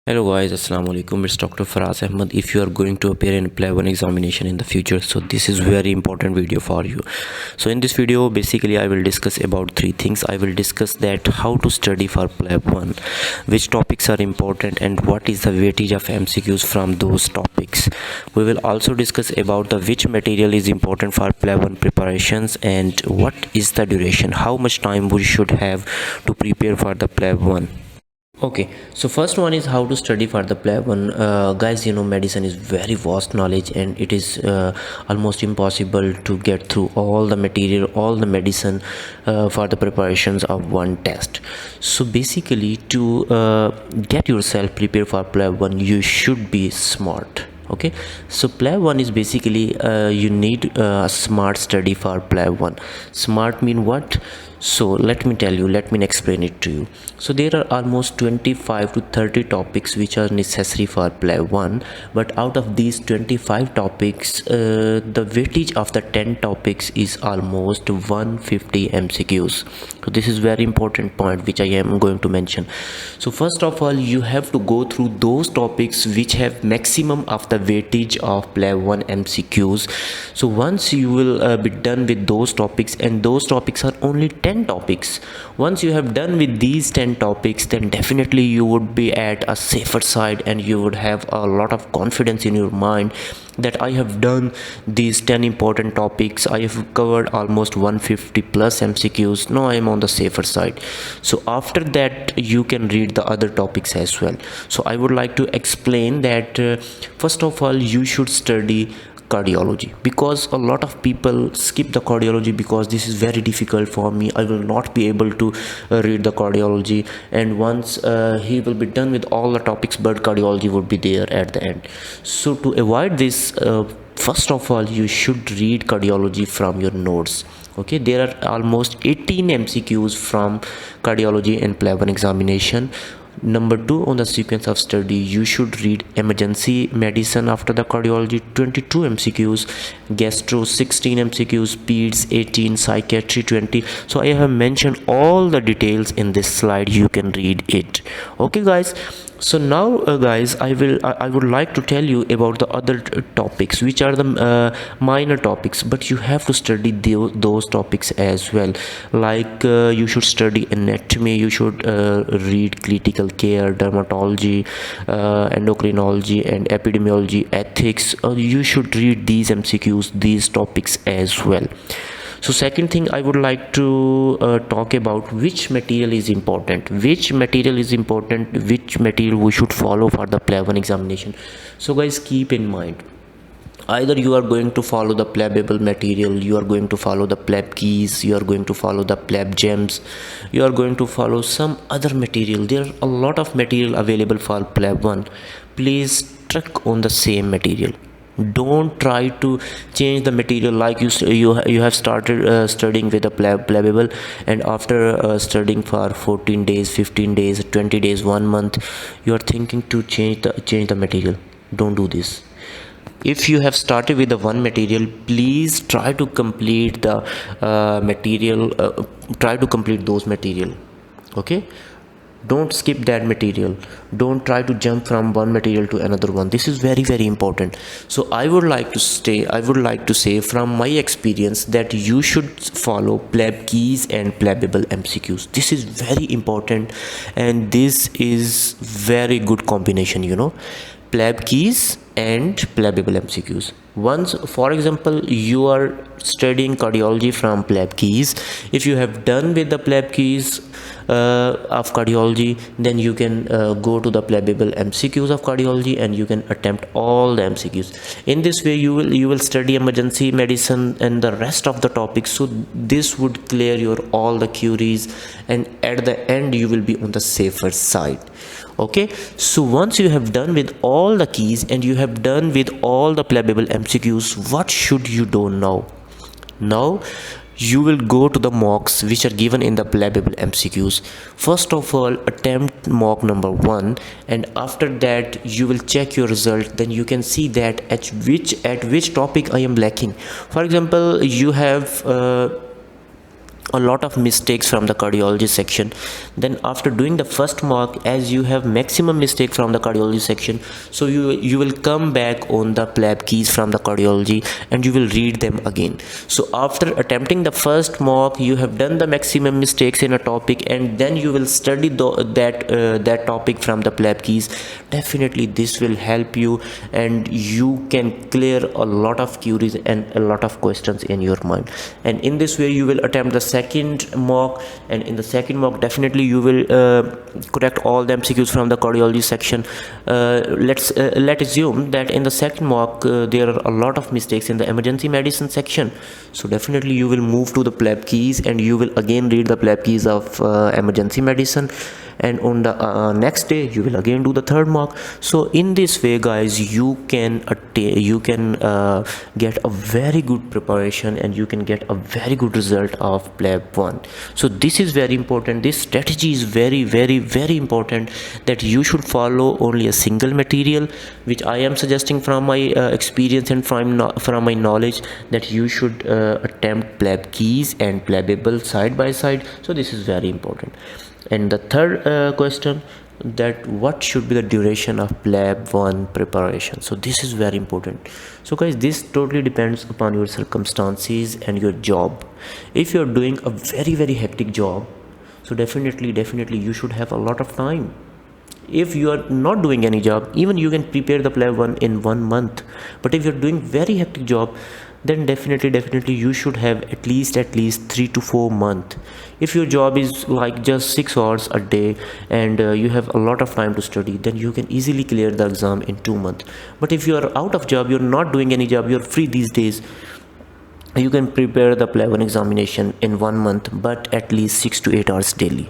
Hello guys, Assalamu alaikum. It's Dr. Faraz Ahmad. If you are going to appear in PLAB 1 examination in the future, so this is very important video for you. So in this video, basically I will discuss about three things. I will discuss that how to study for PLAB 1, which topics are important and what is the weightage of MCQs from those topics. We will also discuss about the which material is important for PLAB 1 preparations and what is the duration, how much time we should have to prepare for the PLAB 1. Okay, so first one is how to study for the PLAB one. Guys, medicine is very vast knowledge and it is almost impossible to get through all the material, all the medicine for the preparations of one test. So basically to get yourself prepared for PLAB 1, you should be smart. Okay, so PLAB 1 is basically you need a smart study for PLAB 1. Smart mean what? So let me tell you, let me explain it to you. So there are almost 25 to 30 topics which are necessary for PLAB 1, but out of these 25 topics, the weightage of the 10 topics is almost 150 MCQs. So this is very important point which I am going to mention. So first of all, you have to go through those topics which have maximum of the weightage of PLAB 1 MCQs. So once you will be done with those topics, and those topics are only 10 topics. Once you have done with these 10 topics, then definitely you would be at a safer side and you would have a lot of confidence in your mind that I have done these 10 important topics, I have covered almost 150 plus MCQs. Now I am on the safer side. So after that you can read the other topics as well. So I would like to explain that first of all, you should study cardiology, because a lot of people skip the cardiology because this is very difficult for me, I will not be able to read the cardiology, and once he will be done with all the topics, but cardiology would be there at the end. So to avoid this, first of all, you should read cardiology from your notes. Okay, there are almost 18 MCQs from cardiology and PLAB 1 examination. Number 2 on the sequence of study, you should read emergency medicine after the cardiology, 22 MCQs, gastro 16 MCQs, peds 18, psychiatry 20. So I have mentioned all the details in this slide, you can read it. Okay guys, so now guys, I would like to tell you about the other topics which are the minor topics, but you have to study those topics as well. Like you should study anatomy, you should read critical care, dermatology, endocrinology and epidemiology, ethics. You should read these MCQs, these topics as well. So second thing, I would like to talk about which material is important, which material we should follow for the PLAB 1 examination. So guys, keep in mind, either you are going to follow the PLABable material, you are going to follow the PLAB keys, you are going to follow the PLAB gems, you are going to follow some other material. There are a lot of material available for PLAB 1. Please stick on the same material. Don't try to change the material, like you have started studying with a PLABable, and after studying for 14 days, 15 days, 20 days, 1 month, you are thinking to change the material. Don't do this. If you have started with the one material, please try to complete the try to complete those material. Okay, don't skip that material, don't try to jump from one material to another one. This is very, very important. So I would like to say from my experience that you should follow PLAB keys and PLABable MCQs. This is very important, and this is very good combination, PLAB keys and PLABable MCQs. Once, for example, you are studying cardiology from PLAB keys, if you have done with the PLAB keys of cardiology, then you can go to the PLABable MCQs of cardiology and you can attempt all the MCQs. In this way, you will study emergency medicine and the rest of the topics. So this would clear your all the queries, and at the end you will be on the safer side. Okay, so once you have done with all the keys and you have done with all the PLABable MCQs, what should you do now? Now you will go to the mocks which are given in the PLABable MCQs. First of all, attempt mock number 1, and after that you will check your result. Then you can see that at which topic I am lacking. For example, you have a lot of mistakes from the cardiology section. Then after doing the first mock, as you have maximum mistake from the cardiology section, so you will come back on the PLAB keys from the cardiology and you will read them again. So after attempting the first mock, you have done the maximum mistakes in a topic, and then you will study that topic from the PLAB keys. Definitely this will help you, and you can clear a lot of queries and a lot of questions in your mind. And in this way you will attempt the second mock, and in the second mock definitely you will correct all the MCQs from the cardiology section. Let's assume that in the second mock there are a lot of mistakes in the emergency medicine section, so definitely you will move to the PLAB keys and you will again read the PLAB keys of emergency medicine, and on the next day you will again do the third mock. So in this way guys, you can get a very good preparation and you can get a very good result of PLAB 1. So this is very important. This strategy is very important, that you should follow only a single material, which I am suggesting from my experience and from my knowledge, that you should attempt PLAB keys and PLABable side by side. So this is very important. And the third question, that what should be the duration of PLAB 1 preparation. So this is very important. So guys, this totally depends upon your circumstances and your job. If you're doing a very hectic job, so definitely you should have a lot of time. If you are not doing any job, even you can prepare the PLAB 1 in 1 month. But if you're doing very hectic job, then definitely you should have at least 3 to 4 months. If your job is like just 6 hours a day and you have a lot of time to study, then you can easily clear the exam in 2 months. But if you are out of job, you're not doing any job, you're free these days, you can prepare the PLAB 1 examination in 1 month, but at least 6 to 8 hours daily.